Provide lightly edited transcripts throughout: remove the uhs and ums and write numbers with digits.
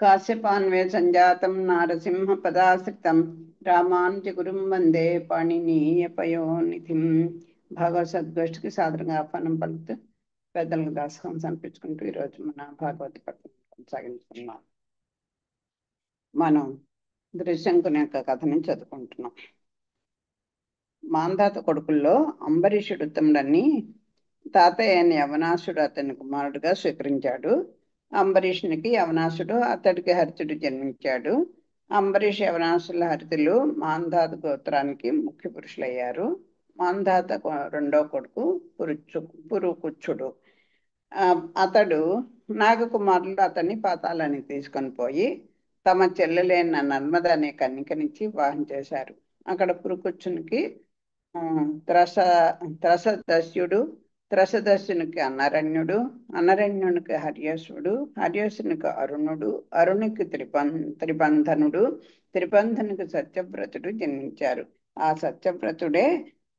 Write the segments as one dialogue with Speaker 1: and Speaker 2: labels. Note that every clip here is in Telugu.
Speaker 1: కాశ్యపాన్వే సంజాతం నారసింహ పదాశ్రితం రామానుజగురుం వందే పాణినీయపయోనిధిం. భాగవత సద్గోష్ఠికి సాదరంగా ఆహ్వానం పలుకుతూ పెద్దలకు దాసహం సమర్పించుకుంటూ ఈరోజు మన భాగవత పఠనం కొనసాగించుకున్నాం. మనం త్రిశంకుని యొక్క కథని చదువుకుంటున్నాం. మాంధాత కొడుకుల్లో అంబరీషుడు ఉత్తముడని తాతయ్య అయిన యవనాసుడు అతని కుమారుడుగా స్వీకరించాడు. అంబరీషునికి యవనాసుడు, అతడికి హరితుడు జన్మించాడు. అంబరీష్, యవనాసుల, హరితులు మాంధాత గోత్రానికి ముఖ్య పురుషులయ్యారు. మాంధాత రెండో కొడుకు పురుకుచ్చుడు. అతడు నాగకుమారులు అతన్ని పాతాళానికి తీసుకొని పోయి తమ చెల్లెలైన నర్మద అనే కన్నికనిచ్చి వివాహం చేశారు. అక్కడ పురుకుచ్చునికి త్రసదస్యుడు, త్రసదస్యునికి అనరణ్యుడు, అనరణ్యునికి హర్యసుడు, హర్యసునికి అరుణుడు, అరుణికి త్రిబంధనుడు, త్రిబంధనునికి సత్యవ్రతుడు జన్మించారు. ఆ సత్యవ్రతుడే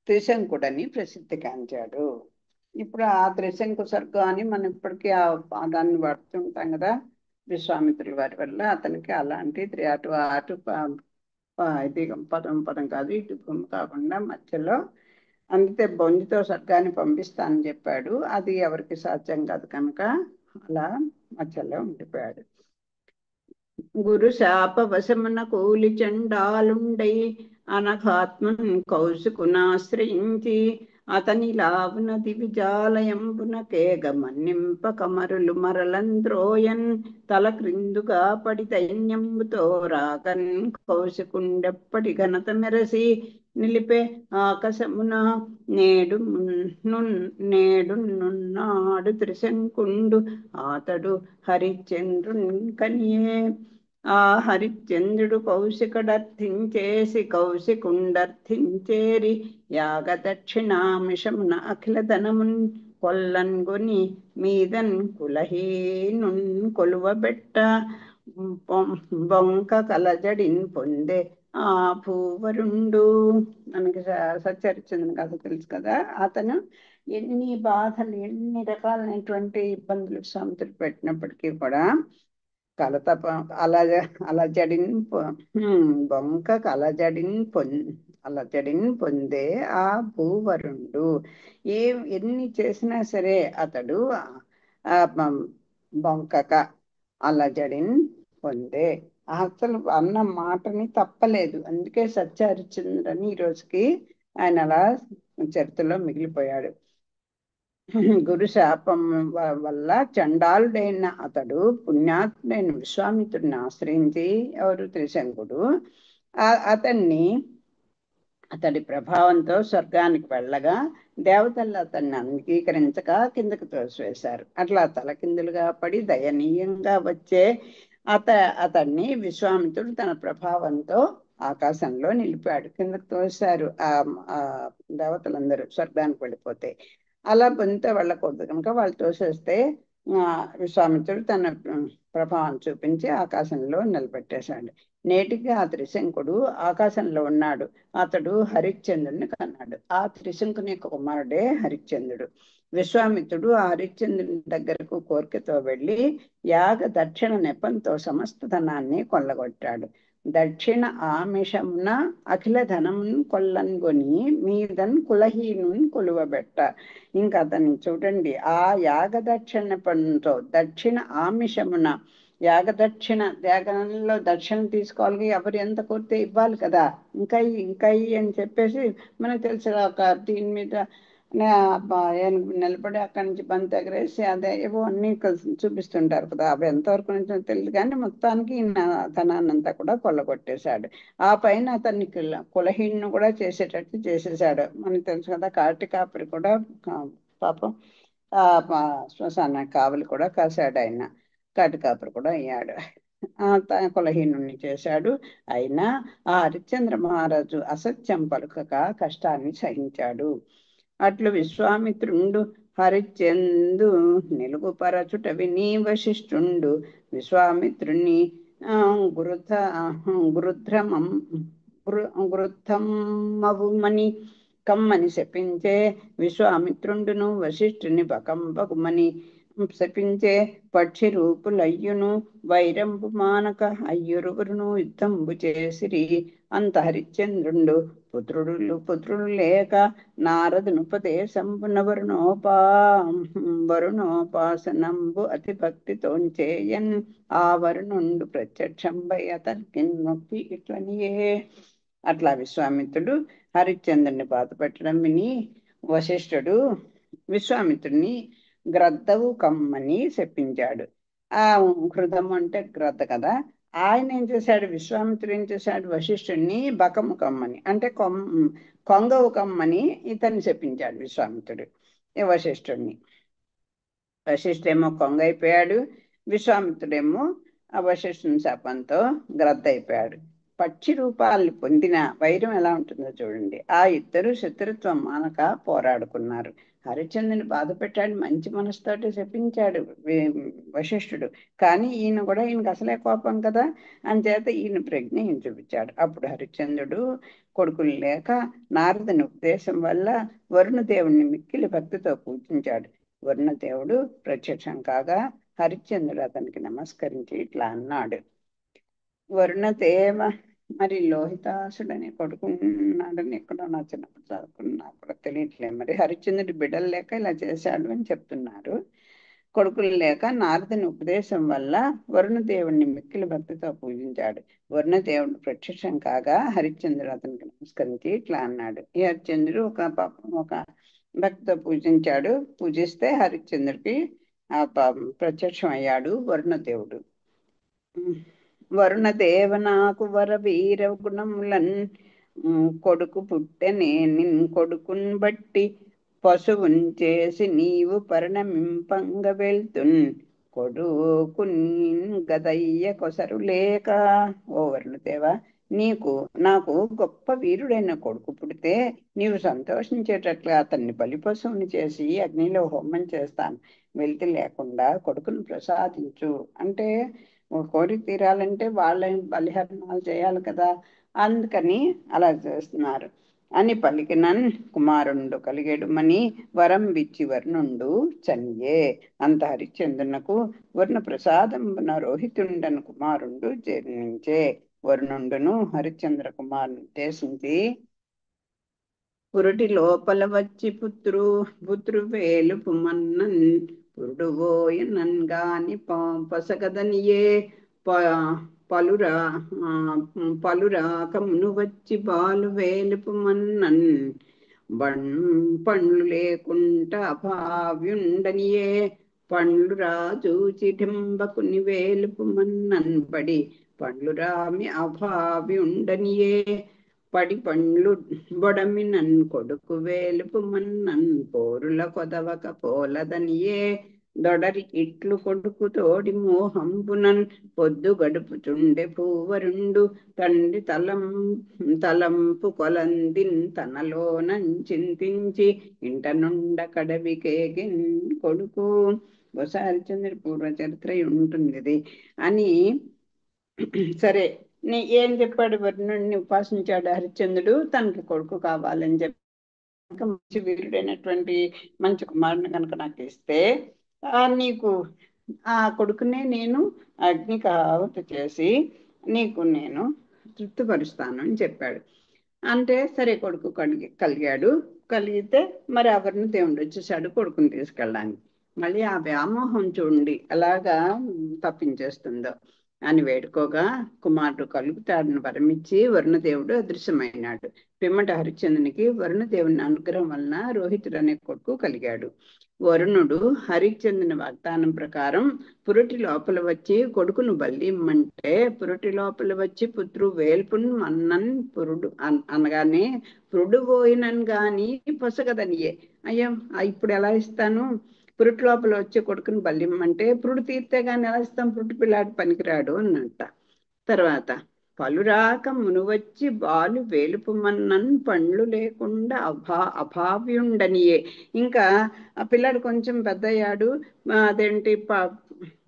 Speaker 1: త్రిశంకుడని ప్రసిద్ధిగాంచాడు. ఇప్పుడు ఆ త్రిశంకు సర్గం అని మనం ఇప్పటికీ దాన్ని వాడుతుంటాం కదా. విశ్వామిత్రుల వారి వల్ల అతనికి అలాంటి అటు ఇది పదం కాదు, ఇటు కాకుండా మధ్యలో అందుకే బొంజితో సర్గాన్ని పంపిస్తానని చెప్పాడు. అది ఎవరికి సాధ్యం కాదు కనుక అలా మధ్యలో ఉండిపోయాడు. గురు శాపవశమున కూలి చండాలుండై అనఘాత్మన్ కౌశికునాశ్రయించి అతని లావున దివిజాలయంబున కేగ మన్నింప కమరులు మరలంద్రోయన్ తల క్రిందుగా పడి దైన్యంబుతో రాగన్ కౌశికుండెప్పటి ఘనత మెరసి నిలిపే ఆకాశమున నేడున్నాడు త్రిశంకుండు అతడు హరిశ్చంద్రుని కనియే. ఆ హరిశ్చంద్రుడు కౌశికుడర్థించేసి కౌశికుండర్థించేరి యాగ దక్షిణామిషమున అఖిల ధనమున్ కొల్లన్గొని మీదన్ కులహీనున్ కొలువబెట్ట బొంక కలజడిన్ పొందే ఆ భూవరుండు. మనకి సత్యహరిశ్చంద్రుని కథ తెలుసు కదా. అతను ఎన్ని బాధలు, ఎన్ని రకాలైనటువంటి ఇబ్బందులు సముద్రం పెట్టినప్పటికీ కూడా అలజడిన్ బొంక అలజడిన్ పొందే ఆ భూవరుండు. ఎన్ని చేసినా సరే అతడు బొంకక అలజడిన్ పొందే, అసలు అన్న మాటని తప్పలేదు. అందుకే సత్యహరిశ్చంద్రుడు అని ఈ రోజుకి ఆయన అలా చరిత్రలో మిగిలిపోయాడు. గురు శాపం వల్ల చండాలుడైన అతడు పుణ్యాత్ముడైన విశ్వామిత్రుడిని ఆశ్రయించి, ఎవరు త్రిశంకుడు, అతడి ప్రభావంతో స్వర్గానికి వెళ్ళగా దేవతలు అతన్ని అంగీకరించక కిందకు తోసివేశారు. అట్లా తలకిందులుగా పడి దయనీయంగా వచ్చే అతన్ని విశ్వామిత్రుడు తన ప్రభావంతో ఆకాశంలో నిలిపాడు. కిందకు తోశారు ఆ దేవతలందరూ స్వర్గానికి వెళ్ళిపోతే. అలా పొందితే వెళ్ళకూడదు కనుక వాళ్ళు తోసేస్తే విశ్వామిత్రుడు తన ప్రభావం చూపించి ఆకాశంలో నిలబెట్టేశాడు. నేటికి ఆ త్రిశంకుడు ఆకాశంలో ఉన్నాడు. అతడు హరిశ్చంద్రుడిని కన్నాడు. ఆ త్రిశంకుని యొక్క కుమారుడే హరిశ్చంద్రుడు. విశ్వామిత్రుడు ఆ హరిశ్చంద్రుని దగ్గరకు కోరికతో వెళ్ళి యాగ దక్షిణ నెపంతో సమస్త ధనాన్ని కొల్లగొట్టాడు. దక్షిణ ఆమిషమున అఖిల ధనమును కొల్లన్గొని మీదన్ కులహీనుని కొలువబెట్ట. ఇంకా అతన్ని చూడండి, ఆ యాగ దక్షిణ నెపంతో దక్షిణ ఆమిషమున యాగంలో దక్షిణ తీసుకోవాలి, ఎవరు ఎంత కోరితే ఇవ్వాలి కదా. ఇంకా అని చెప్పేసి మనకు తెలిసి ఒక దీని మీద నిలబడి అక్కడి నుంచి బంతి ఎగరేసి అదే ఏవో అన్ని చూపిస్తుంటారు కదా. అవి ఎంతవరకు నుంచో తెలియదు కానీ మొత్తానికి ధనాన్ని అంతా కూడా కొల్లగొట్టేశాడు. ఆ పైన అతన్ని కులహీను కూడా చేసేటట్టు చేసేసాడు. మనకు తెలుసు కదా, కాటికాపరి కూడా పాపం శ్మశాన కావలి కూడా కాశాడు. ఆయన కాటికాపరి కూడా అయ్యాడు. తన కులహీనుని చేశాడు. అయినా ఆ హరిశ్చంద్ర మహారాజు అసత్యం పలుకక కష్టాన్ని సహించాడు. అట్లు విశ్వామిత్రుండు హరిశ్చందు నిలుగుపరచుట విని వశిష్ఠుండు విశ్వామిత్రుని గృద్ధమవుమని కమ్మని శపించే. విశ్వామిత్రుండును వశిష్ఠుని బకంబగుమని శపించే పక్షి రూపులయ్యును వైరంబు మానక అయ్యురువురును యుద్ధంబు చేసిరి. అంత హరిశ్చంద్రుండు పుత్రుడు లేక నారదునుపదేశంబున వరుణోపాసనంబు అతి భక్తితోంచేయన్. ఆ వరుణుండు ప్రత్యక్షంబై అతనికి నొప్పి ఇట్లనియే. అట్లా విశ్వామిత్రుడు హరిశ్చంద్రుని బాధ పెట్టడం విని వశిష్ఠుడు విశ్వామిత్రుడిని గ్రద్దవు కమ్మని చెప్పించాడు. ఆ హృదం అంటే గ్రద్ద కదా. ఆయన ఏం చేశాడు, విశ్వామిత్రుడు ఏం చేశాడు, వశిష్ఠుడిని బకము కమ్మని అంటే కొంగవు కమ్మని ఇతన్ని చెప్పించాడు విశ్వామిత్రుడు వశిష్ఠుడిని. వశిష్ఠుడేమో కొంగ అయిపోయాడు, విశ్వామిత్రుడేమో ఆ వశిష్ఠుని శాపంతో గ్రద్ద అయిపోయాడు. పక్షి రూపాలను పొందిన వైరం ఎలా ఉంటుందో చూడండి. ఆ ఇద్దరు శత్రుత్వం మానక పోరాడుకున్నారు. హరిశ్చంద్రుని బాధ పెట్టాడు, మంచి మనసుతోటి చెప్పించాడు వశిష్ఠుడు. కానీ ఈయన కూడా ఈయనకు అసలే కోపం కదా, అంచేత ఈయన ప్రజ్ఞ ఈయన చూపించాడు. అప్పుడు హరిశ్చంద్రుడు కొడుకులు లేక నారదుని ఉపదేశం వల్ల వరుణదేవుణ్ణి మిక్కిలి భక్తితో పూజించాడు. వరుణదేవుడు ప్రత్యక్షం కాగా హరిశ్చంద్రుడు అతనికి నమస్కరించి ఇట్లా అన్నాడు. వరుణదేవ, మరి లోహితాసుడని కొడుకున్నాడని ఎక్కడో నా చిన్నప్పుడు చదువుకున్నా, కూడా తెలియట్లేదు. మరి హరిశ్చంద్రుడి బిడ్డలు లేక ఇలా చేశాడు అని చెప్తున్నారు. కొడుకులు లేక నారదుని ఉపదేశం వల్ల వరుణదేవుడిని మిక్కిలి భక్తితో పూజించాడు. వరుణదేవుడు ప్రత్యక్షం కాగా హరిశ్చంద్రుడు అతనికి నమస్కరించి ఇట్లా అన్నాడు. ఈ హరిశ్చంద్రుడు ఒక భక్తితో పూజించాడు. పూజిస్తే హరిశ్చంద్రుడికి ప్రత్యక్షం అయ్యాడు వరుణదేవుడు. వరుణదేవ నాకు వర వీర గుణములన్ కొడుకు పుట్టెనే నిన్ కొడుకున్ బట్టి పశువున్ చేసి నీవు పరిణమింపంగ వెళ్తున్ కొడుకు గదయ్య కొసరు లేక. ఓ వరుణదేవ, నాకు గొప్ప వీరుడైన కొడుకు పుడితే నీవు సంతోషించేటట్లుగా అతన్ని బలిపశువుని చేసి అగ్నిలో హోమం చేస్తాను. వెళ్తి లేకుండా కొడుకును ప్రసాదించు. అంటే కోరిక తీరాలంటే వాళ్ళ బలిహరణాలు చేయాలి కదా, అందుకని అలా చేస్తున్నారు అని పలికినన్ కుమారుండు కలిగెడుమని వరం విచ్చి వర్ణుండు చనియే. అంత హరిశ్చంద్రునకు వర్ణ ప్రసాదంబున రోహితుండను కుమారుండు జన్మించే. వరుణుండును హరిశ్చంద్ర కుమారుని ఉద్దేశించి పురుటి లోపల వచ్చి పుత్రువేలు పుమన్నన్ పురుడువోయనన్ గాని పసగదనియే. పలురాకమును వచ్చి బాలు వేలుపుమన్నన్ పండ్లు లేకుంట అభావ్యుండనియే. పండ్లు రాజూచి డింబకుని వేలుపుమన్నన్ బడి పండ్లు రామి అభావ్యుండనియే. పడి పండ్లు బొడమినన్ కొడుకు వేలుపుమన్నన్ పోరుల కొదవక పోలదనియే. దొడరి ఇట్లు కొడుకు తోడి మోహంబునన్ పొద్దు గడుపుచుండె పూవరుండు తండ్రి తలంపు కొలందిన్ తనలోనం చింతించి ఇంట నుండ కడవికేగిన్ కొడుకు. హరిశ్చంద్రుడి పూర్వ చరిత్ర ఉంటుంది ఇది అని. సరే, ఏం చెప్పాడు, వరుణుడిని ఉపాసించాడు హరిశ్చంద్రుడు, తనకి కొడుకు కావాలని చెప్పి మంచి వీరుడైనటువంటి మంచి కుమారుని కనుక నాకు ఇస్తే నీకు ఆ కొడుకునే నేను అగ్నికి ఆహుతి చేసి నీకు నేను తృప్తిపరుస్తాను అని చెప్పాడు. అంటే సరే, కొడుకు కలిగితే మరి ఎవరిని దేవుడు వచ్చేసాడు కొడుకుని తీసుకెళ్ళడానికి. మళ్ళీ ఆ వ్యామోహం చూడండి ఎలాగా తప్పించేస్తుందో అని వేడుకోగా కుమారుడు కలుగుతాడని వరమిచ్చి వరుణదేవుడు అదృశ్యమైనాడు. పిమ్మట హరిశ్చంద్రునికి వరుణదేవుని అనుగ్రహం వలన రోహితుడు అనే కొడుకు కలిగాడు. వరుణుడు హరిశ్చంద్రుని వాగ్దానం ప్రకారం పురుటి లోపల వచ్చి కొడుకును బలిమ్మంటే పురుటి లోపల వచ్చి పుత్రు వేల్పున్ మన్నన్ పురుడు అనగానే పురుడు పోయినన్ గాని పొసగదనియే. అయ్యో, ఇప్పుడు ఎలా ఇస్తాను, పురుటి లోపల వచ్చే కొడుకుని బలిమ్మంటే పురుడు తీర్తే గాని ఎలా ఇస్తాం, పురుటి పిల్లాడు పనికిరాడు అన్నట్ట. తర్వాత పలురాక మునువచ్చి బాలు వేలుపుమన్నన్ పండ్లు లేకుండా అభావ్యుండనియే. ఇంకా ఆ పిల్లాడు కొంచెం పెద్దయ్యాడు, అదేంటి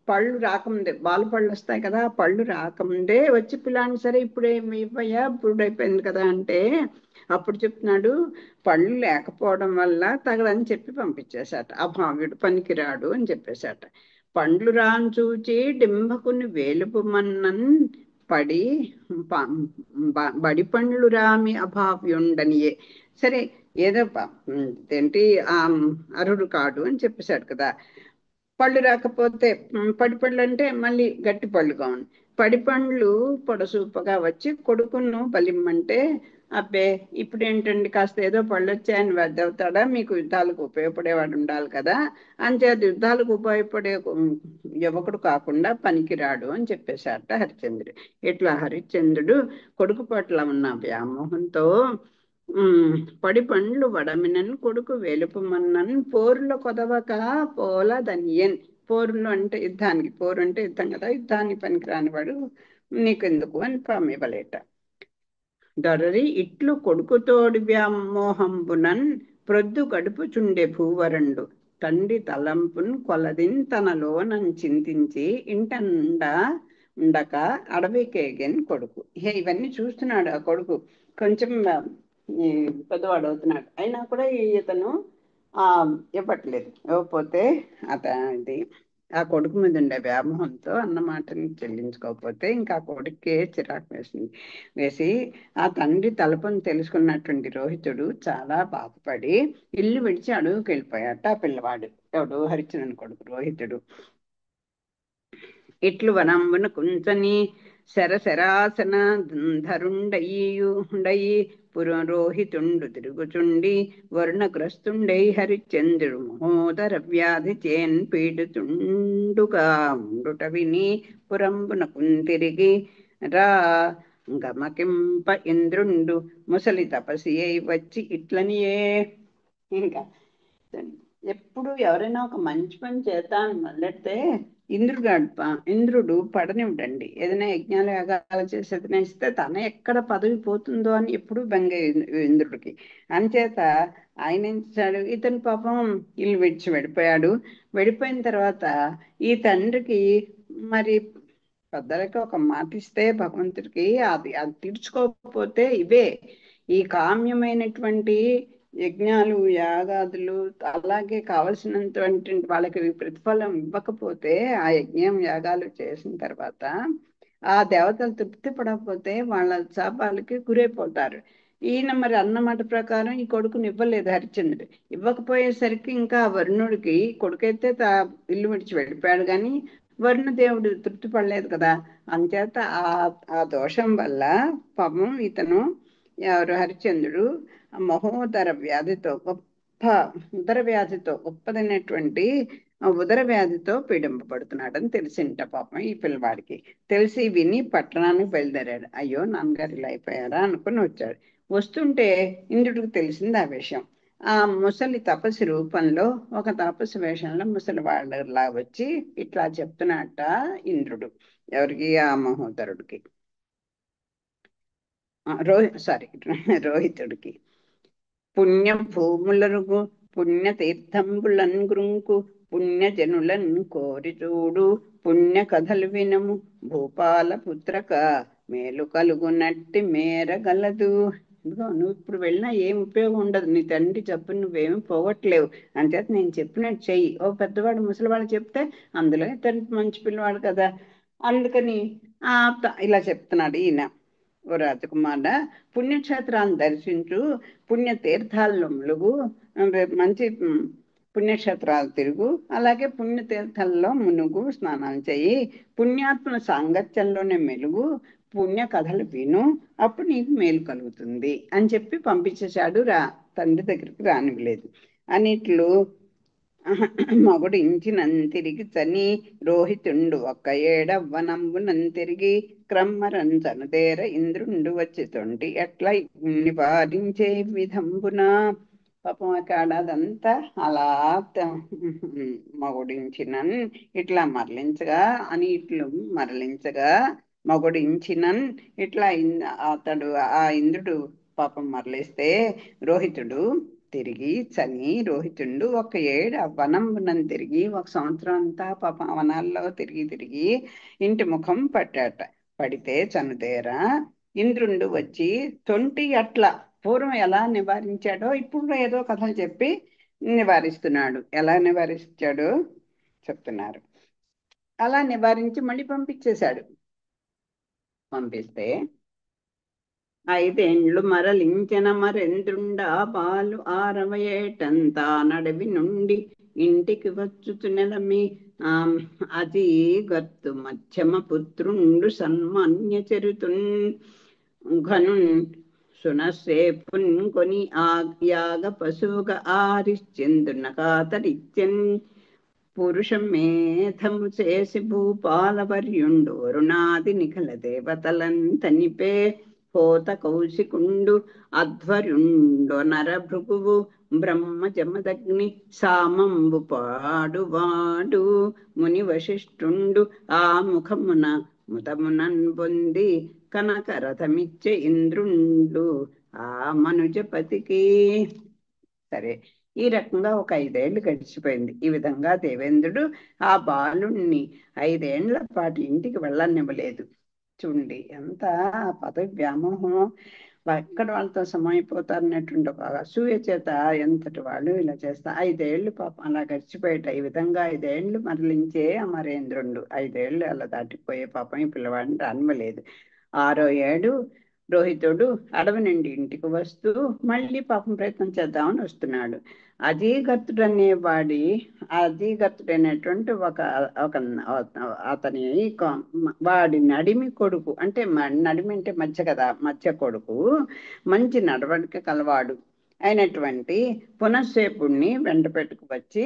Speaker 1: పళ్ళు రాకముందే బాల పళ్ళు వస్తాయి కదా, ఆ పళ్ళు రాకముందే వచ్చి పిల్లాన్ని సరే ఇప్పుడేమి ఇవ్వయ్యా ఇప్పుడు అయిపోయింది కదా అంటే అప్పుడు చెప్తున్నాడు పళ్ళు లేకపోవడం వల్ల తగదని చెప్పి పంపించేశాట. ఆ భావ్యుడు పనికిరాడు అని చెప్పేశాట. పండ్లు రాను చూచి డింబకుని వేలుపుమన్నన్ పడి ప- బడి పండ్లు రామి అభావ్యుండనియే. సరే ఏదో ఏంటి ఆ అరుడు కాడు అని చెప్పేశాడు కదా. పళ్ళు రాకపోతే పడి పళ్ళు అంటే మళ్ళీ గట్టి పళ్ళు కావాలి. పడి పండ్లు పొడసూపగా వచ్చి కొడుకును బలిమ్మంటే అబ్బే ఇప్పుడు ఏంటండి కాస్త ఏదో పళ్ళు వచ్చాయని వద్దవుతాడా, మీకు యుద్ధాలకు ఉపయోగపడేవాడు ఉండాలి కదా, అంచేత యుద్ధాలకు ఉపయోగపడే యువకుడు కాకుండా పనికిరాడు అని చెప్పేశారట హరిశ్చంద్రుడు. ఇట్లా హరిశ్చంద్రుడు కొడుకు పట్ల ఉన్న వ్యామోహంతో పడి పండ్లు వడమినన్ కొడుకు వెలుపుమన్నన్ పోరుల కొదవక పోల దనియన్. పోరులు అంటే యుద్ధానికి, పోరు అంటే యుద్ధం కదా, యుద్ధానికి పనికిరాని వాడు నీకెందుకు అని పంపివ్వలేట. దొరరి ఇట్లు కొడుకుతోడి వ్యామోహంబునన్ ప్రొద్దు గడుపుచుండె భూవరండు తండ్రి తలంపున్ కొలదిన్ తనలోనం చింతించి ఇంటండ ఉండక అడవికేగెన్ కొడుకు. ఇవన్నీ చూస్తున్నాడు ఆ కొడుకు. కొంచెం ఈ పెద్దవాడు అవుతున్నాడు అయినా కూడా ఇతను ఆ ఇవ్వట్లేదు. ఇవ్వకపోతే ఇది ఆ కొడుకు మీద ఉండే వ్యామోహంతో అన్న మాటని చెల్లించుకోకపోతే ఇంకా ఆ కొడుకే చిరాకు వేసి ఆ తండ్రి తలుపుని తెలుసుకున్నటువంటి రోహితుడు చాలా బాధపడి ఇల్లు విడిచి అడవుకి వెళ్ళిపోయాట. ఆ పిల్లవాడు ఎవడు హరిచంద్రుని కొడుకు రోహితుడు. ఇట్లు వనంబున కుంచని శరశరాసన ధరుండయి పురోహితుండు తిరుగుచుండి వర్ణగ్రస్తుండై హరిచంద్రుడు మహోదర వ్యాధి చేన్ పీడుతుండుగా ఉండుట విని పురంబున కుంతిరిగి రా గమకింప ఇంద్రుండు ముసలి తపసి అయి వచ్చి ఇట్లనియే. ఇంకా ఎప్పుడు ఎవరైనా ఒక మంచి పని చేద్దామని మొదలెడితే ఇంద్రుడు పడనివ్వడండి. ఏదైనా యజ్ఞాలు యాగాలు చేసేదైనా ఇస్తే తన ఎక్కడ పదవి పోతుందో అని ఎప్పుడు బెంగ ఇంద్రుడికి. అంచేత ఆయన ఏం చేశాడు, ఇతని పాపం ఇల్లు విడిచి వెళ్ళిపోయాడు. వెళ్ళిపోయిన తర్వాత ఈ తండ్రికి మరి పెద్దలకి ఒక మాట ఇస్తే భగవంతుడికి అది తీర్చుకోకపోతే ఇవే ఈ కామ్యమైనటువంటి యజ్ఞాలు యాగాదులు అలాగే కావలసినటువంటి వాళ్ళకి ప్రతిఫలం ఇవ్వకపోతే ఆ యజ్ఞం యాగాలు చేసిన తర్వాత ఆ దేవతలు తృప్తి పడకపోతే వాళ్ళ శాపాలకి గురైపోతారు. ఈయన మరి అన్నమాట ప్రకారం ఈ కొడుకుని ఇవ్వలేదు హరిశ్చంద్రుడు. ఇవ్వకపోయేసరికి ఇంకా వరుణుడికి కొడుకైతే ఇల్లు విడిచి వెళ్ళిపోయాడు కానీ వరుణదేవుడు తృప్తి పడలేదు కదా. అంచేత ఆ దోషం వల్ల పాపం ఇతను ఎవరు హరిశ్చంద్రుడు మహోదర వ్యాధితో ఉదర వ్యాధితో గొప్పదైనటువంటి ఉదర వ్యాధితో పీడింపబడుతున్నాడని తెలిసింట పాపం ఈ పిల్లవాడికి. తెలిసి విని పట్టణానికి బయలుదేరాడు. అయ్యో నాన్నగారు ఇలా అయిపోయారా అనుకుని వచ్చాడు. వస్తుంటే ఇంద్రుడికి తెలిసింది ఆ విషయం. ఆ ముసలి తపస్సు రూపంలో ఒక తపస్సు వేషంలో ముసలి వాళ్ళలా వచ్చి ఇట్లా చెప్తున్నట్ట ఇంద్రుడు ఎవరికి, ఆ మహోదరుడికి, రోహితుడికి. పుణ్య భూములరుగు పుణ్య తీర్థంబులన్ గురుంకు పుణ్య జనులన్ కోరి చూడు పుణ్య కథలు వినము భూపాల పుత్రక మేలు కలుగునట్టి మేరగలదు. ఇదిగో నువ్వు ఇప్పుడు వెళ్ళినా ఏం ఉపయోగం ఉండదు, నీ తండ్రి చెప్పు నువ్వేమి పోగొట్టలేవు. అంచేత నేను చెప్పినట్టు చెయ్యి. ఓ పెద్దవాడు ముసలివాడు చెప్తే అందులో తండ్రి మంచి పిల్లవాడు కదా, అందుకని ఇలా చెప్తున్నాడు ఈయన. ఓ రాజకుమార, పుణ్యక్షేత్రాలను దర్శించు, పుణ్య తీర్థాల్లో ములుగు, మంచి పుణ్యక్షేత్రాలు తిరుగు, అలాగే పుణ్యతీర్థాల్లో మునుగు, స్నానాలు చెయ్యి, పుణ్యాత్మల సాంగత్యంలోనే మెలుగు, పుణ్య కథలు విను, అప్పుడు నీకు మేలు కలుగుతుంది అని చెప్పి పంపించేశాడు. తండ్రి దగ్గరికి రానివ్వలేదు. అన్నిట్లు మగుడు ఇంచినంతిరిగి చని రోహితుండు ఒక్క ఏడవ్వనంబునంతిరిగి క్రమ్మరంచనదేర ఇంద్రుండు వచ్చితుండి ఎట్లా నివారించే విధంబున. పాపం అదంతా అలా మగుడించినన్ ఇట్లా మరలించగా అని ఇట్లు మరలించగా మగుడించినన్ ఇట్లా అతడు ఆ ఇంద్రుడు పాపం మరలిస్తే రోహితుడు తిరిగి చని రోహితుండు ఒక ఏడు ఆ వనంబునం తిరిగి ఒక సంవత్సరం అంతా పాపం ఆ వనాల్లో తిరిగి తిరిగి ఇంటి ముఖం పట్టాట. పడితే చనుదేరా ఇంద్రుండు వచ్చి తొంటి అట్ల పూర్వం ఎలా నివారించాడో ఇప్పుడు ఏదో కథలు చెప్పి నివారిస్తున్నాడు. ఎలా నివారించాడో చెప్తున్నారు. అలా నివారించి మళ్ళీ పంపించేశాడు. పంపిస్తే 5 ఏండ్లు మరలించిన మరెంద్రుండా పాలు 60 ఏటంతా నడవి నుండి ఇంటికి వచ్చుచు నెలమి అతి గత్తు మధ్యమ పుత్రుండు సన్మాన్య చరితున్ ఘనున్ సునసేపున్ కొని యాగ పశువుగా ఆరిశ్చందున కాతరిచ్చన్ పురుషమేధము చేసి భూపాలవర్యుండు వరుణాది నిఖల దేవతలన్ తనిపే హోత కౌశికుండు అధ్వర్యుండు నరభృగువు బ్రహ్మ జమదగ్ని సామంబు పాడువాడు ముని వశిష్ఠుండు ఆ ముఖమున ముదమునన్ పొంది కనకరథమిచ్చే ఇంద్రుండు ఆ మనుజపతికి. సరే, ఈ రకంగా ఒక 5 ఏళ్లు గడిచిపోయింది. ఈ విధంగా దేవేంద్రుడు ఆ బాలుణ్ణి 5 ఏండ్ల పాటు ఇంటికి వెళ్ళనివ్వలేదు. చూడండి ఎంత పదవి వ్యామోహం, ఎక్కడ వాళ్ళతో సమమైపోతారన్నటువంటి ఒక అసూయ చేత ఎంతటి వాళ్ళు ఇలా చేస్తా. 5 ఏళ్లు పాపం అలా గడిచిపోయేట. ఈ విధంగా 5 ఏండ్లు మరలించే అమరేంద్రుండు. 5 ఏళ్లు అలా దాటిపోయే పాపం ఈ పిల్లవాడిని రానివ్వలేదు. 6వ ఏడు రోహితుడు అడవి నుండి ఇంటికి వస్తూ మళ్ళీ పాపం ప్రయత్నం చేద్దామని వస్తున్నాడు. అజీగర్తుడైనటువంటి ఒక అతని వాడి నడిమి కొడుకు, అంటే నడిమి అంటే మధ్య కదా, మధ్య కొడుకు మంచి నడవడిక కలవాడు అయినటువంటి పునఃసేపుణ్ణి వెంట పెట్టుకు వచ్చి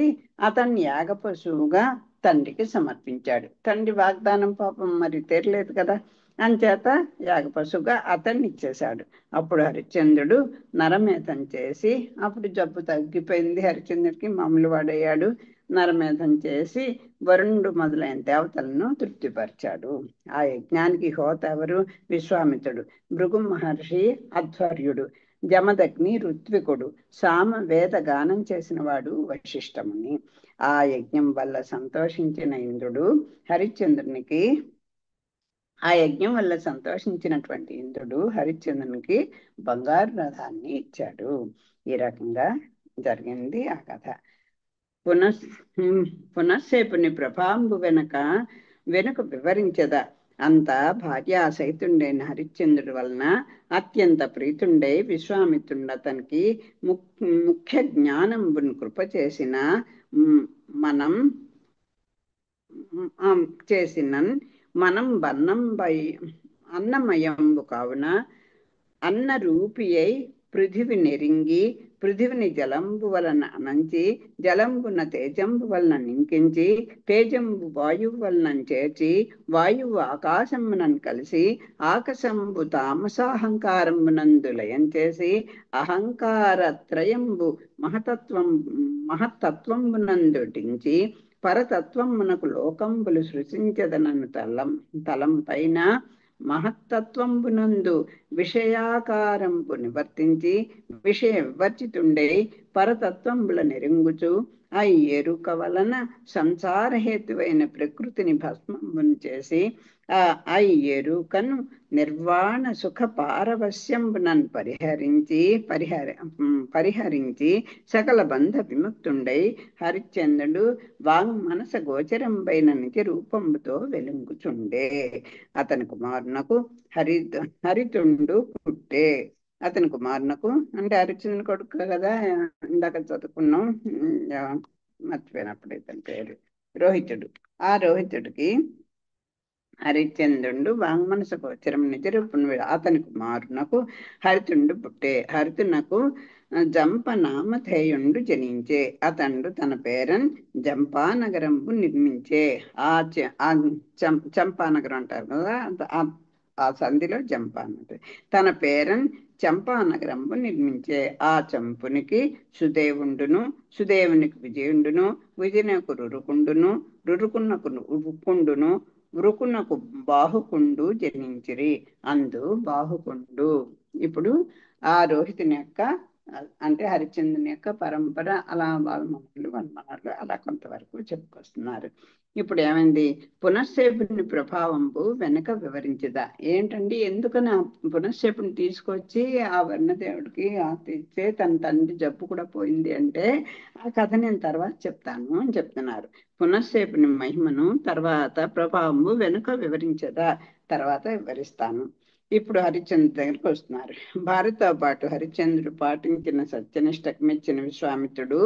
Speaker 1: అతన్ని యాగ పశువుగా తండ్రికి సమర్పించాడు. తండ్రి వాగ్దానం పాపం మరి తీరలేదు కదా, అంచేత యాగపశుగా అతన్ని ఇచ్చేశాడు. అప్పుడు హరిశ్చంద్రుడు నరమేధం చేసి, అప్పుడు జబ్బు తగ్గిపోయింది హరిశ్చంద్రుడికి, మామూలు వాడయ్యాడు. నరమేధం చేసి వరుణుడు మొదలైన దేవతలను తృప్తిపరిచాడు. ఆ యజ్ఞానికి హోత ఎవరు? విశ్వామిత్రుడు, భృగు మహర్షి అధ్వర్యుడు, జమదగ్ని ఋత్వికుడు, సామ వేద గానం చేసిన వాడు వశిష్ఠముని. ఆ యజ్ఞం వల్ల సంతోషించిన ఇంద్రుడు హరిశ్చంద్రునికి సంతోషించినటువంటి ఇంద్రుడు హరిశ్చంద్రునికి బంగారు రథాన్ని ఇచ్చాడు. ఈ రకంగా జరిగింది ఆ కథ. పునఃసేపుని ప్రభాంబు వెనుక వివరించదా. అంత భార్యా సహితుండైన హరిశ్చంద్రుడి వలన అత్యంత ప్రీతుండై విశ్వామిత్రుడు అతనికి ముఖ్య జ్ఞానంబును కృప చేసిన మనం అన్నమయంబు కావున అన్న రూపియై పృథివి నెరింగి, పృథివిని జలంబు వలన అనంచి, జలంబున తేజంబు వలన నింకించి, తేజంబు వాయువు వలన చేర్చి, వాయువు ఆకాశమునన్ కలిసి, ఆకాశంబు తామసాహంకారమునందు లయం చేసి, అహంకారత్రయంబు మహత్తత్వంబునందుటించి, పరతత్వమునకు లోకంబులు సృష్టించదనను తలం పైన మహత్తత్వంబునందు విషయాకారంబు నివర్తించి, విషయ వివర్జితుండై పరతత్వంబుల నెరింగుచు, ఆ ఎరుక వలన సంసారహేతువైన ప్రకృతిని భస్మంబును చేసి, ఆ ఎరుకను నిర్వాణ సుఖ పారవశ్యంబునన్ పరిహరించి సకల బంధ విముక్తుండై హరిశ్చంద్రుడు వాంగ్మనస గోచరంబైన నిజ రూపంతో వెలుంగుచుండే. అతని కుమారునకు హరితుండు పుట్టే. అతని కుమారునకు అంటే హరిశ్చంద్రుని కొడుకు కదా, ఇందాక చదువుకున్నాం, మర్చిపోయినప్పుడు ఇతని పేరు రోహితుడు. ఆ రోహితుడికి హరిశ్చంద్రుడు వాంగ్మనస గోచరం నిజరూపును. అతని కుమారునకు హరితుండు పుట్టే. హరితునకు జంపనామధేయుండు జనించే. అతడు తన పేరన్ జంపానగరంబు నిర్మించే. చంపానగరం అంటారు కదా, ఆ సంధిలో జంపానగరం. తన పేరన్ చంపానగరంబు నిర్మించే. ఆ చంపునికి సుదేవుండును, సుదేవునికి విజయుండును, విజయునకు రురుకుండును, రురుకున్నకు ఉరుకుండును, వృకునకు బాహుకుండు జనించిరి. అందు బాహుకుండు. ఇప్పుడు ఆ రోహితుని యొక్క అంటే హరిశ్చంద్రుని యొక్క పరంపర అలా వాళ్ళ మనలు వాళ్ళ మనలు అలా కొంతవరకు చెప్పుకొస్తున్నారు. ఇప్పుడు ఏమైంది, పునఃసేపుని ప్రభావంపు వెనక వివరించదా ఏంటండి, ఎందుకని ఆ పునఃసేపుని తీసుకొచ్చి ఆ వర్ణదేవుడికి ఇచ్చే తన తండ్రి జబ్బు కూడా పోయింది అంటే ఆ కథ నేను తర్వాత చెప్తాను అని చెప్తున్నారు. పునఃసేపుని మహిమను తర్వాత ప్రభావము వెనుక వివరించదా, తర్వాత వివరిస్తాను. ఇప్పుడు హరిశ్చంద్ర దగ్గరికి వస్తున్నారు. భారతితో పాటు హరిశ్చంద్రుడు పాటించిన సత్యనిష్టకు మెచ్చిన విశ్వామిత్రుడు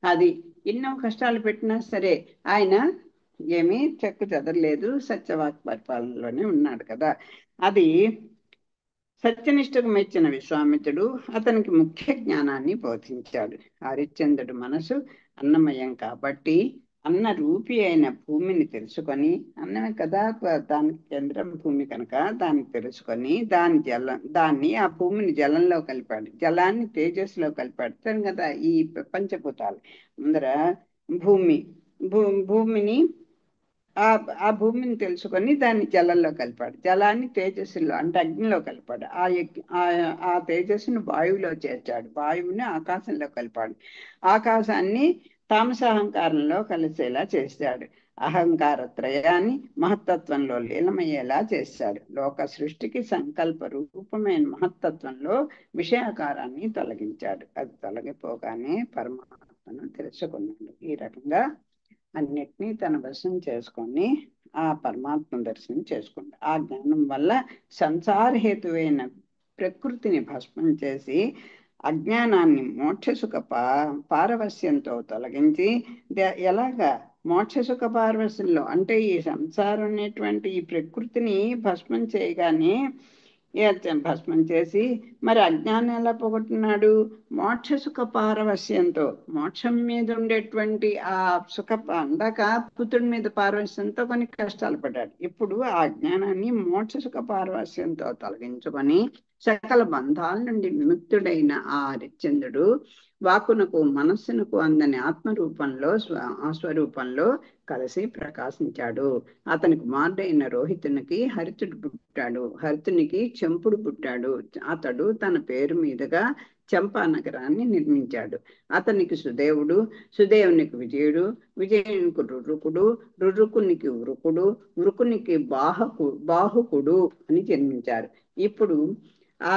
Speaker 1: అది ఎన్నో కష్టాలు పెట్టినా సరే ఆయన ఏమీ చెక్కు చెదరలేదు, సత్యవాక్ పరిపాలనలోనే ఉన్నాడు కదా. అది సత్యనిష్టకు మెచ్చిన విశ్వామిత్రుడు అతనికి ముఖ్య జ్ఞానాన్ని బోధించాడు. హరిశ్చంద్రుడు మనసు అన్నమయం కాబట్టి అన్న రూపి అయిన భూమిని తెలుసుకొని, అన్నమే కదా దానికి కేంద్రం భూమి కనుక దాన్ని తెలుసుకొని దాన్ని ఆ భూమిని జలంలో కలిపాడు, జలాన్ని తేజస్సులో కలిపాడు కదా. ఈ పంచభూతాలు ముందర భూమి భూమిని ఆ ఆ భూమిని తెలుసుకొని దాన్ని జలంలో కలిపాడు, జలాన్ని తేజస్సులో అంటే అగ్నిలో కలిపాడు, ఆ తేజస్సును వాయువులో చేర్చాడు, వాయువుని ఆకాశంలో కలిపాడు, ఆకాశాన్ని తామసాహంకారంలో కలిసేలా చేశాడు, అహంకార త్రయాన్ని మహత్తత్వంలో లీనమయ్యేలా చేశాడు, లోక సృష్టికి సంకల్ప రూపమైన మహత్తత్వంలో విషయాకారాన్ని తొలగించాడు. అది తొలగిపోగానే పరమాత్మను తెలుసుకున్నాడు. ఈ రకంగా అన్నిటినీ తన వశం చేసుకొని ఆ పరమాత్మ దర్శనం చేసుకుంటాడు. ఆ జ్ఞానం వల్ల సంసారహేతువైన ప్రకృతిని భస్మం చేసి అజ్ఞానాన్ని మోక్షసుఖ పారవస్యంతో తొలగించి, ఎలాగా మోక్షసుఖ పారవస్యంలో అంటే ఈ సంసారం అనేటువంటి ఈ ప్రకృతిని భస్మం చేయగానే భస్మం చేసి మరి అజ్ఞానం ఎలా పోగొట్టున్నాడు, మోక్ష సుఖ పారవస్యంతో, మోక్షం మీద ఉండేటువంటి ఆ సుఖ అందాక పుత్రుడి మీద పారవస్యంతో కొన్ని కష్టాలు పడ్డాడు. ఇప్పుడు ఆ జ్ఞానాన్ని మోక్ష సుఖ పారవస్యంతో తొలగించుకొని సకల బంధాల నుండి విముక్తుడైన ఆ హరిశ్చంద్రుడు వాకునకు మనస్సునకు అందని ఆత్మరూపంలో స్వరూపంలో కలిసి ప్రకాశించాడు. అతని కుమారుడైన రోహితునికి హరితుడు పుట్టాడు, హరితునికి చెంపుడు పుట్టాడు. అతడు తన పేరు మీదుగా చంపా నగరాన్ని నిర్మించాడు. అతనికి సుదేవుడు, సుదేవునికి విజయుడు, విజయునికి రురుకుడు, రురుకునికి ఉరుకుడు, ఉరుకునికి బాహుకుడు అని జన్మించారు. ఇప్పుడు ఆ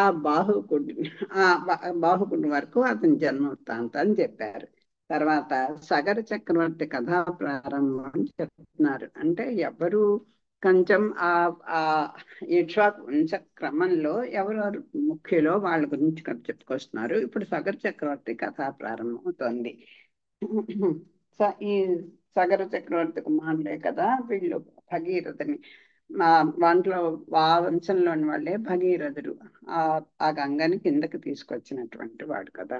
Speaker 1: బాహుకుడి వరకు అతని జన్మ వృత్తాంతాన్ని చెప్పారు. తర్వాత సగర చక్రవర్తి కథా ప్రారంభం చెప్తున్నారు. అంటే ఎవరు కొంచెం ఆ ఇక్ష్వాకు వంశ క్రమంలో ఎవరెవరు ముఖ్యులో వాళ్ళ గురించి చెప్పుకొస్తున్నారు. ఇప్పుడు సగర చక్రవర్తి కథా ప్రారంభం అవుతోంది. ఈ సగర చక్రవర్తి కుమారులే కదా వీళ్ళు భగీరథని, దాంట్లో ఆ వంశంలోని వాళ్ళే భగీరథుడు, ఆ గంగని కిందకి తీసుకొచ్చినటువంటి వాడు కదా.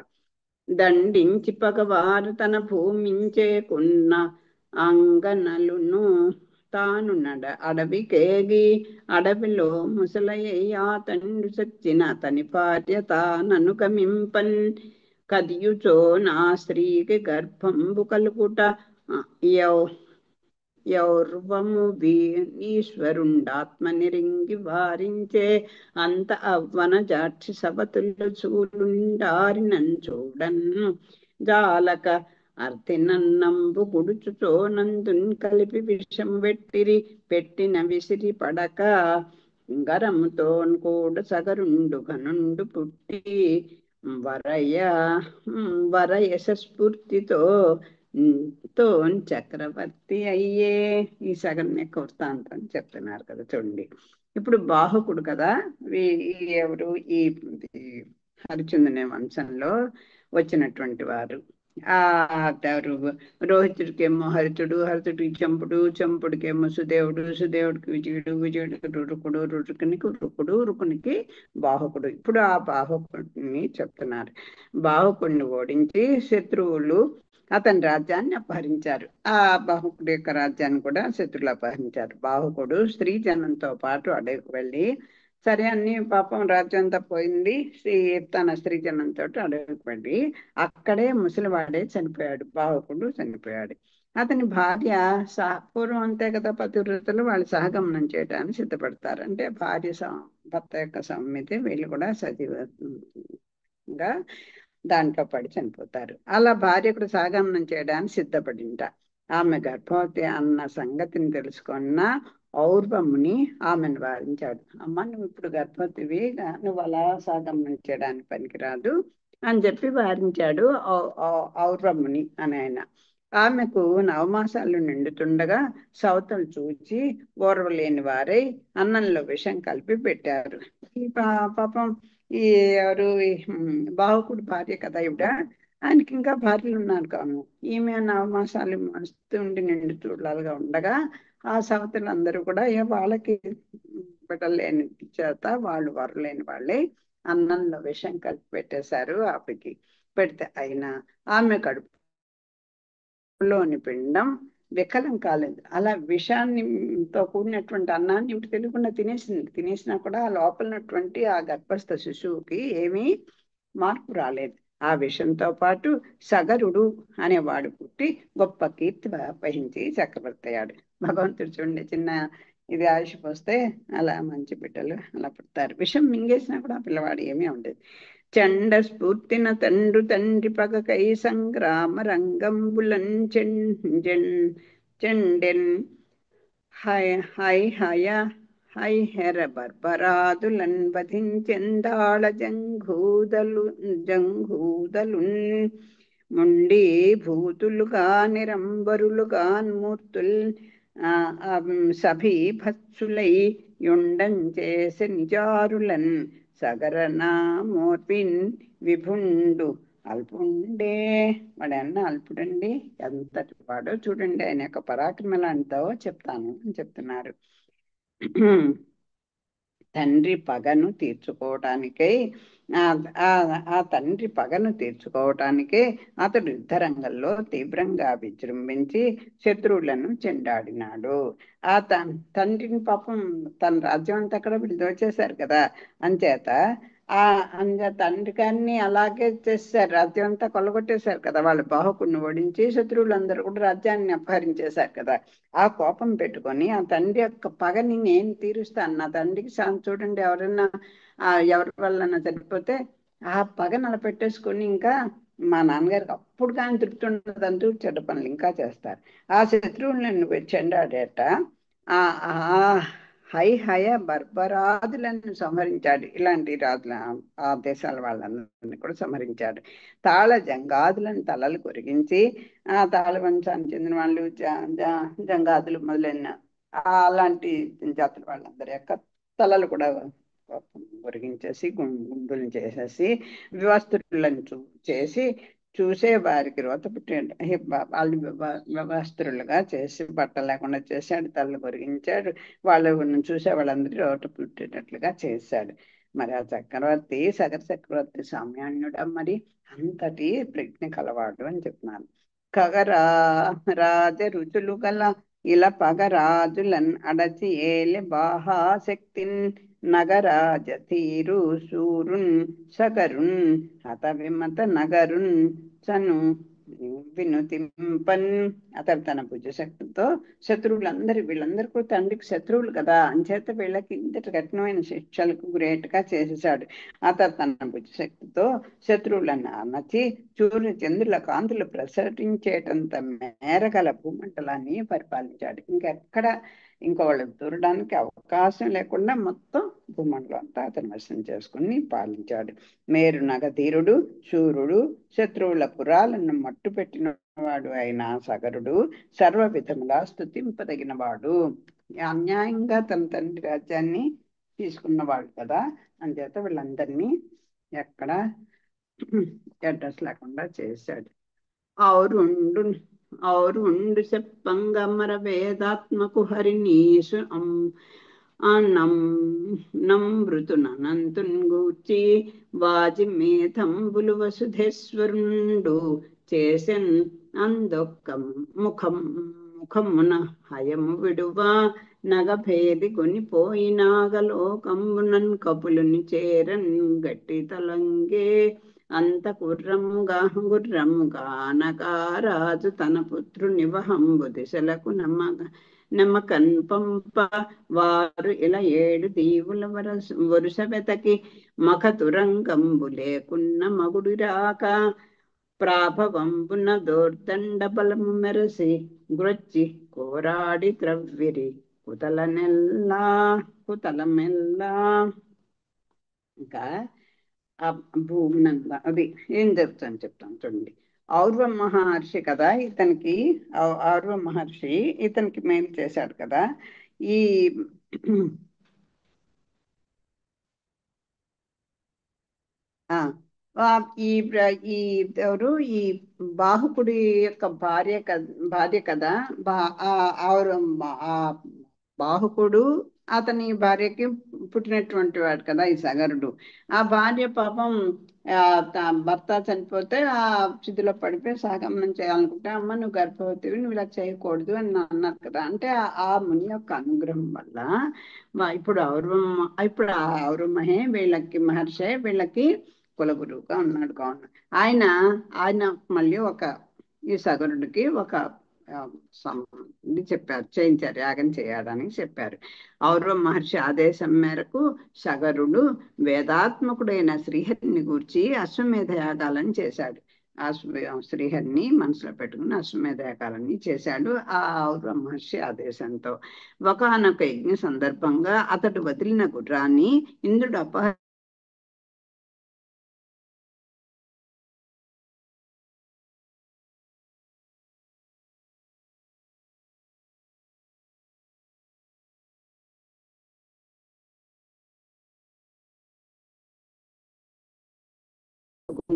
Speaker 1: దండించి పగవారు తన భూమించేకున్న అంగనలును తాను అడవికేగి, అడవిలో ముసలయ్యా తండ్రి సచ్చిన తని భార్య తాననుగమింపన్, కదియుచో నా స్త్రీకి గర్భంబు కలుగుట యౌర్వము ఈశ్వరుండాత్మ నిరింగి వారించే, అంత అవ్వన జాక్షి సబతులు చూలుండారినన్ చూడన్, జాలక అర్తి నన్నంబు గుడుచుచో నందున్ కలిపి విషము పెట్టిన విసిరి పడక, గరముతో కూడా సగరుండు ఘనుండు పుట్టి వరయశస్ఫూర్తితో చక్రవర్తి అయ్యే. ఈ సగం యొక్క వృత్తాంతం చెప్తున్నారు కదా చూడండి. ఇప్పుడు బాహుకుడు కదా ఎవరు, ఈ హరిచంద్రుని వంశంలో వచ్చినటువంటి వారు. రోహితుడికేమో హరితుడు, హరితుడికి చెంపుడు, చెంపుడికేమో సుదేవుడు, సుదేవుడికి విజయుడు, విజయుడికి రురుకుడు, రురుకునికి ఉరుకుడు, ఉరుకునికి బాహుకుడు. ఇప్పుడు ఆ బాహుకుడిని చెప్తున్నారు. బాహుకుడిని ఓడించి శత్రువులు అతని రాజ్యాన్ని అపహరించారు. ఆ బాహుకుడి యొక్క రాజ్యాన్ని కూడా శత్రువులు అపహరించారు. బాహుకుడు స్త్రీ జనంతో పాటు అడవికి వెళ్ళి, సరే అన్ని పాపం రాజ్యంతా పోయింది, తన స్త్రీ జనంతో అడవికి వెళ్ళి అక్కడే ముసలివాడే చనిపోయాడు, బాహుకుడు చనిపోయాడు. అతని భార్య పూర్వం అంతే కదా, పతివ్రతలు వాళ్ళు సహగమనం చేయడానికి సిద్ధపడతారు. అంటే భార్య భర్త యొక్క సమ్మితి వీళ్ళు కూడా సజీవంగా దాంట్లో పడి చనిపోతారు. అలా భార్య కూడా సాగమనం చేయడానికి సిద్ధపడింట. ఆమె గర్భవతి అన్న సంగతిని తెలుసుకున్న ఔర్వముని ఆమెను వారించాడు. అమ్మ, నువ్వు ఇప్పుడు గర్భవతివి, నువ్వు అలా సాగమనం చేయడానికి పనికిరాదు అని చెప్పి వారించాడు ఔర్వముని అని ఆయన. ఆమెకు నవమాసాలు నిండుతుండగా సవతలు చూచి ఓర్వలేని వారై అన్నంలో విషం కలిపి పెట్టారు. ఈ పాపం ఈ ఎవరు బాహుకుడు భార్య కదా ఇవిడ, ఆయనకి ఇంకా భార్యలు ఉన్నారు కాను. ఈమె నవమాసాలు మస్తుండి నిండు చూడాలుగా ఉండగా ఆ సవతులందరూ కూడా వాళ్ళకి బిడ్డలు లేని చేత వాళ్ళు వరలేని వాళ్ళే అన్నంలో విషం కలిపి పెట్టేశారు. ఆవిడకి పెడితే అయినా ఆమె కడుపులోని పిండం వికలం కాలేదు. అలా విషాన్నితో కూడినటువంటి అన్నాన్ని ఇవి తెలియకుండా తినేసినా కూడా ఆ లోపలనటువంటి ఆ గర్భస్థ శిశువుకి ఏమీ మార్పు రాలేదు. ఆ విషయంతో పాటు సగరుడు అనేవాడు పుట్టి గొప్ప కీర్తి వహించి చక్రవర్తి అయ్యాడు. భగవంతుడు చూడండి, చిన్న ఇది ఆయుష్ పోస్తే అలా మంచి బిడ్డలు అలా పుడతారు. విషం మింగేసినా కూడా పిల్లవాడు ఏమీ ఉండేది. చండ స్ఫూర్తిన తండ్రి పగకై సంగ్రామ రంగంబులన్ చెండెన్ హైహెర బర్బరాదులన్ వధించెందాళ జంఘూదలున్ ముండి భూతులుగా నిరంబరులుగా మూర్తుల్ సభీభత్సులై యుండం చేసే నిజారులన్ సగరనా మోర్పిన్ విభుండు అల్పుండే. వాడన్నా అల్పుడండి, ఎంతటి వాడో చూడండి, ఆయన యొక్క పరాక్రమ లాంటిదో చెప్తాను అని చెప్తున్నారు. తండ్రి పగను తీర్చుకోవటానికై ఆ తండ్రి పగను తీర్చుకోవటానికే అతడు యుద్ధరంగంలో తీవ్రంగా విజృంభించి శత్రువులను చెండాడినాడు. ఆ తండ్రిని పాపం తన రాజ్యం అంతా కూడా వీళ్ళు దోచేశారు కదా, అంచేత తండ్రి గారిని అలాగే చేశారు. రాజ్యం అంతా కొల్లగొట్టేశారు కదా, వాళ్ళు బాహుకుడిని ఓడించి శత్రువులందరూ కూడా రాజ్యాన్ని అపహరించేశారు కదా. ఆ కోపం పెట్టుకొని ఆ తండ్రి యొక్క పగని నేను తీరుస్తాను, నా తండ్రికి చూడండి, ఎవరైనా ఎవరి వల్ల చనిపోతే ఆ పగ నిలబెట్టేసుకొని ఇంకా మా నాన్నగారికి అప్పుడు కానీ తృప్తి ఉండదంటూ చెడ్డ పనులు ఇంకా చేస్తారు. ఆ శత్రువులను చెండాడేట హయ బర్బరాదులను సంహరించాడు. ఇలాంటి రాజుల ఆ దేశాల వాళ్ళందరినీ కూడా సంహరించాడు. తాళ జంగాదులను తలలు కొరిగించి ఆ తాళ వంశానికి చెందిన వాళ్ళు జంగాదులు మొదలైన అలాంటి జాతుల వాళ్ళందరి యొక్క తలలు కూడా కొరిగించేసి గుండులు చేసేసి వివస్త్రులను చేసి చూసే వారికి రోత పుట్టి వాళ్ళు వివస్త్రులుగా చేసి బట్టలు లేకుండా చేశాడు, తలలు కొరిగించాడు, వాళ్ళు చూసే వాళ్ళందరూ రోత పుట్టేటట్లుగా చేశాడు. మరి ఆ చక్రవర్తి సగర చక్రవర్తి సామాన్యుడా, మరి అంతటి ప్రజ్ఞ కలవాడు అని చెప్తున్నాను. కగరా రాజ రుచులు గల ఇలా పగరాజులన్ అడచి ఏలె బాహాశక్తిన్ నగరాజ తీరు సూరున్ సగరున్ హత విమత నగరున్ సను వినుతింపన్. అతడు తన భుజశక్తితో వీళ్ళందరూ కూడా తండ్రికి శత్రువులు కదా, అంచేత వీళ్ళకి ఇంతటి కఠినమైన శిక్షలకు గురేట్టుగా చేసేసాడు. అతడు తన భుజశక్తితో శత్రువులను అణచి సూర్య చంద్రుల కాంతులు ప్రసరించేటంత మేరగల భూమండలాన్ని పరిపాలించాడు. ఇంకోళ్ళు దూరడానికి అవకాశం లేకుండా మొత్తం భూమండలం అంతా అతను వశం చేసుకుని పాలించాడు. మేరు నగధీరుడు శూరుడు శత్రువుల పురాలను మట్టు పెట్టిన వాడు అయిన సగరుడు సర్వ విధములా స్తుతింపదగిన వాడు. అన్యాయంగా తన తండ్రి రాజ్యాన్ని తీసుకున్నవాడు కదా, అంచేత వీళ్ళందరినీ ఎక్కడ అడ్రస్ లేకుండా చేశాడు. ఔరుండు చెప్పంగమర వేదాత్మకు హరినీసు నమృతునంతున్ గూర్చి వాజి మేధంబులు వసుధేశ్వరుండు చేసెన్ అందొక్క ముఖమున హయము విడువా నగభేది కొనిపోయినాగలోకంబునన్ కపులుని చేరన్ గట్టి తలంగే అంత గుర్రముగా నకారాజు తన పుత్రుని వహంబు దిశలకు నమ్మకన్ పంప వారు ఇలా ఏడు దీవుల వరుస వెతకి మఖతురంగంబు లేకున్న మగుడు రాక ప్రాభవంబున దోర్దండ బలము మెరసి గ్రొచ్చి కోరాడి త్రవ్విరి కుతలనెల్లా కుతలమెల్లా. ఇంకా ఆ భూమినంద అది ఏం జరుగుతుందని చెప్తాను చూడండి. ఔర్వ మహర్షి కదా ఇతనికి, ఔర్వ మహర్షి ఇతనికి మేలు చేశాడు కదా. ఈ ఆ ఆ, ఈ ఈ ఎవరు ఈ బాహుకుడి యొక్క భార్య కదా. బా ఆ ఆవిడ ఆ బాహుకుడు అతని భార్యకి పుట్టినటువంటి వాడు కదా ఈ సగరుడు. ఆ భార్య పాపం భర్త చనిపోతే ఆ స్థితిలో పడిపోయి సహగమనం చేయాలనుకుంటే, అమ్మ నువ్వు గర్భవతివి, నువ్వు ఇలా చేయకూడదు అని అన్నారు కదా. అంటే ఆ ముని యొక్క అనుగ్రహం వల్ల ఇప్పుడు ఆ ఔరమహే వీళ్ళకి మహర్షి వీళ్ళకి కులగురువుగా ఉన్నాడు కావున ఆయన ఆయన మళ్ళీ ఈ సగరుడికి ఒక ఆ, సం- ఇది చెప్పారు, చేయించారు, యాగం చేయడానికి చెప్పారు. ఔరవ మహర్షి ఆదేశం మేరకు సగరుడు వేదాత్మకుడైన శ్రీహరిని గూర్చి అశ్వమేధ యాగాలను చేశాడు. శ్రీహరిని మనసులో పెట్టుకుని అశ్వమేధ యాగాలన్నీ చేశాడు ఆ ఔరవ మహర్షి ఆదేశంతో. ఒకానొక యజ్ఞ సందర్భంగా అతడు వదిలిన గుర్రాన్ని ఇంద్రుడు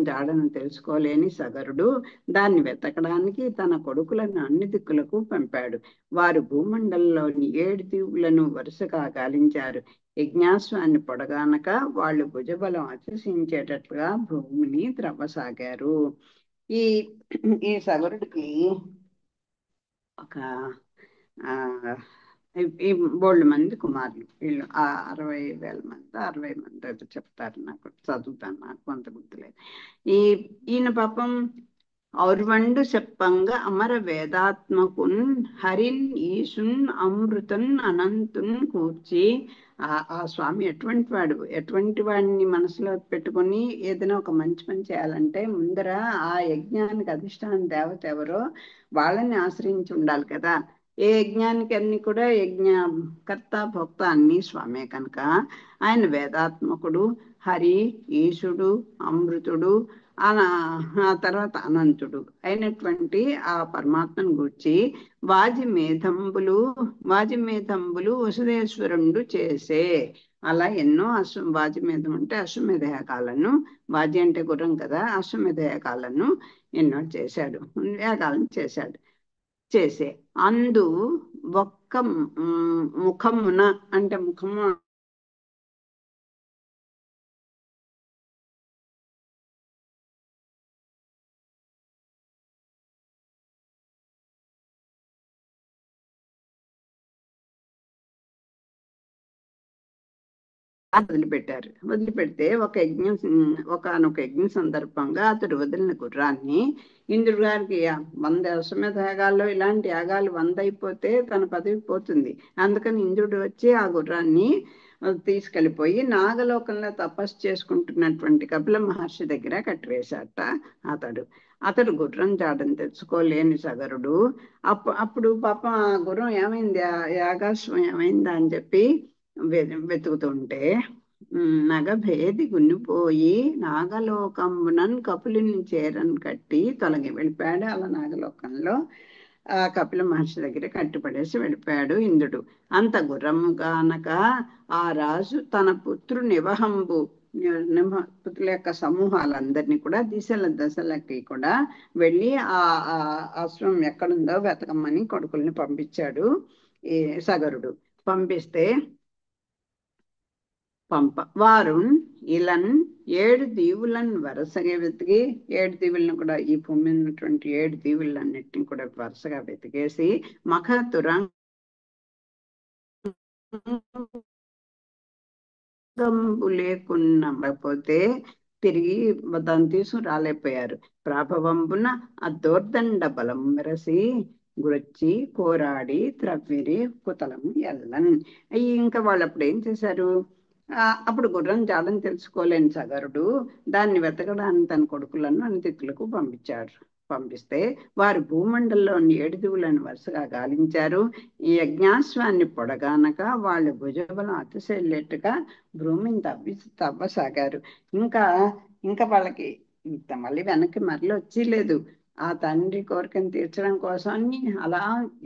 Speaker 1: జాడను తెలుసుకోలేని సగరుడు దాన్ని వెతకడానికి తన కొడుకులను అన్ని దిక్కులకు పంపాడు. వారు భూమండలంలోని 7 దీవులను వరుసగా గాలించారు. యజ్ఞాశ్వాన్ని పొడగానక వాళ్ళు భుజబలం అతిశయించేటట్లుగా భూమిని త్రవ్వసాగారు. ఈ ఈ సగరుడికి ఒక ఆ ఈ బోల్డ్ మంది కుమారులు. వీళ్ళు 60,000 మంది 60 మంది అది చెప్తారు, నాకు చదువుతాను, నాకు కొంత గుర్తులేదు. ఈయన పాపం ఔర్వండు చెప్పంగా అమర వేదాత్మకున్ హరిన్ ఈశున్ అమృతున్ అనంతున్ కూర్చి ఆ స్వామి ఎటువంటి వాడిని మనసులో పెట్టుకొని ఏదైనా ఒక మంచి పని చేయాలంటే ముందర ఆ యజ్ఞానికి అధిష్టాన దేవత ఎవరో వాళ్ళని ఆశ్రయించి ఉండాలి కదా. ఏ యజ్ఞానికి అన్ని కూడా యజ్ఞ కర్త భోక్త అన్ని స్వామే కనుక ఆయన వేదాత్మకుడు, హరి, ఈశుడు, అమృతుడు, ఆ తర్వాత అనంతుడు అయినటువంటి ఆ పరమాత్మను గూర్చి వాజిమేధంబులు వసుదేశ్వరుండు చేసే అలా ఎన్నో వాజిమేధం అంటే అశ్వమేధ యాగాలను, వాజి అంటే గుర్రం కదా, అశ్వమేధ యాగాలను ఎన్నో చేశాడు, యాగాలను చేసే అందు ఒక్క ముఖమున అంటే ముఖము వదిలిపెడితే ఒకనొక యజ్ఞ సందర్భంగా అతడు వదిలిన గుర్రాన్ని ఇంద్రుడు గారికి 100 అశ్వమేధ యాగాల్లో ఇలాంటి యాగాలు 100 అయిపోతే తన పదవి పోతుంది. అందుకని ఇంద్రుడు వచ్చి ఆ గుర్రాన్ని తీసుకెళ్ళిపోయి నాగలోకంలో తపస్సు చేసుకుంటున్నటువంటి కపిల మహర్షి దగ్గర కట్టివేశాట. అతడు గుర్రం జాడని తెచ్చుకోలేని సగరుడు అప్పుడు పాపం ఆ గుర్రం ఏమైంది, యాగాశ్వం ఏమైందా అని చెప్పి వెతుకుతుంటే నగభేది గున్నిపోయి నాగలోకంబునన్ కపులిని చేరని కట్టి తొలగి వెళ్ళిపోయాడు. అలా నాగలోకంలో ఆ కపిల మహర్షి దగ్గర కట్టిపడేసి వెళ్ళిపోయాడు ఇంద్రుడు. అంత గుర్రముగానక ఆ రాజు తన పుత్రునివహంబు పుత్రుల యొక్క సమూహాలందరినీ కూడా దశలకి కూడా వెళ్ళి ఆ ఆశ్రమం ఎక్కడుందో వెతకమ్మని కొడుకుల్ని పంపించాడు ఈ సగరుడు. పంపిస్తే వారు ఇలన్ 7 దీవులను వరుసగా వెతికి 7 దీవులను కూడా ఈ భూమి ఉన్నటువంటి 7 దీవులన్నిటిని కూడా వరుసగా వెతికేసి మఖతురంగంబు లేకున్నపోతే తిరిగి దాన్ని తీసుకుని రాలేకపోయారు. ప్రాభవంబున ఆ దోర్దండ బలం మెరసి గురొచ్చి కోరాడి త్రవ్విరి కుతలము ఎల్లన్. ఇంకా వాళ్ళు అప్పుడు ఏం చేశారు, అప్పుడు గుర్రం జాడని తెలుసుకోలేని సగరుడు దాన్ని వెతకడానికి తన కొడుకులను అనితిత్తులకు పంపిస్తే వారు భూమండలంలోని ఏడుదివులను వరుసగా గాలించారు. ఈ యజ్ఞాశ్వాన్ని పొడగానక వాళ్ళు భుజబలం అతిశయలేట్టుగా భూమిని తవ్వసాగారు. ఇంకా ఇంకా వాళ్ళకి మళ్ళీ వెనక్కి మరలి వచ్చి లేదు. ఆ తండ్రి కోరికను తీర్చడం కోసం అని అలా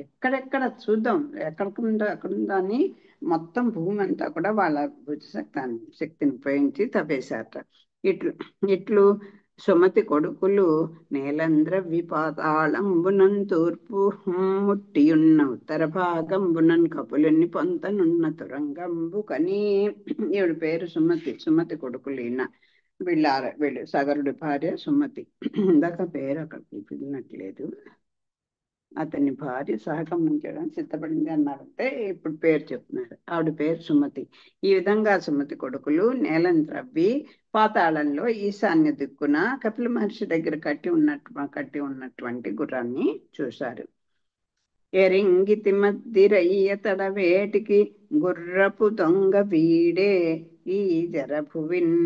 Speaker 1: ఎక్కడెక్కడ చూద్దాం, ఎక్కడికుందో ఎక్కడుందో అని మొత్తం భూమి అంతా కూడా వాళ్ళ శక్తిని ఉపయోగించి తవ్వేశారట. ఇట్లు ఇట్లు సుమతి కొడుకులు నేలంద్ర విపాతాళంబునన్ తూర్పు ముట్టియున్న ఉత్తర భాగంబునన్ కపులుని పొంతనున్న తురంగంబు కని. ఈవిడ పేరు సుమతి. సుమతి కొడుకులు ఈయన. వీళ్ళు సగరుడి భార్య సుమతి. ఇందాక పేరు అక్కడికి పిలినట్లేదు. అతని భార్య సహగమనం సిద్ధపడింది అన్నారంటే ఇప్పుడు పేరు చెప్తున్నారు. ఆవిడ పేరు సుమతి. ఈ విధంగా సుమతి కొడుకులు నేలను త్రవ్వి పాతాళంలో ఈశాన్య దిక్కున కపిల మహర్షి దగ్గర కట్టి ఉన్నటువంటి గుర్రాన్ని చూశారు. ఎరింగితి మద్దిరయ్య తడ వేటికి గుర్రపు దొంగ వీడే ఈ జరభువిన్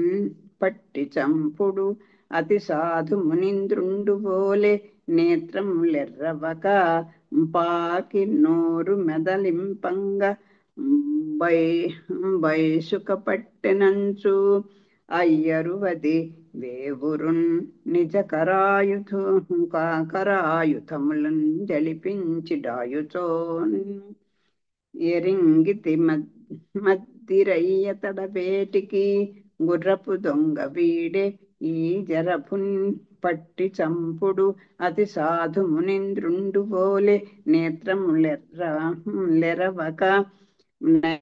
Speaker 1: పట్టి చంపుడు అతి సాధు మునింద్రుండు బోలే నేత్రములెర్రవక పాకి నోరు మెదలింపంగ బైసుక పట్టెనంచు అయ్యరువది వేవురున్ నిజ కరాయుధములను జలిపించి డాయుచోన్. ఎరింగితి మద్దిరయ్య తడబేటికి గుర్రపు దొంగ వీడే ఈ జరపున్ పట్టి చంపుడు అతి సాధు మునింద్రుండు బోలే నేత్రములెరవక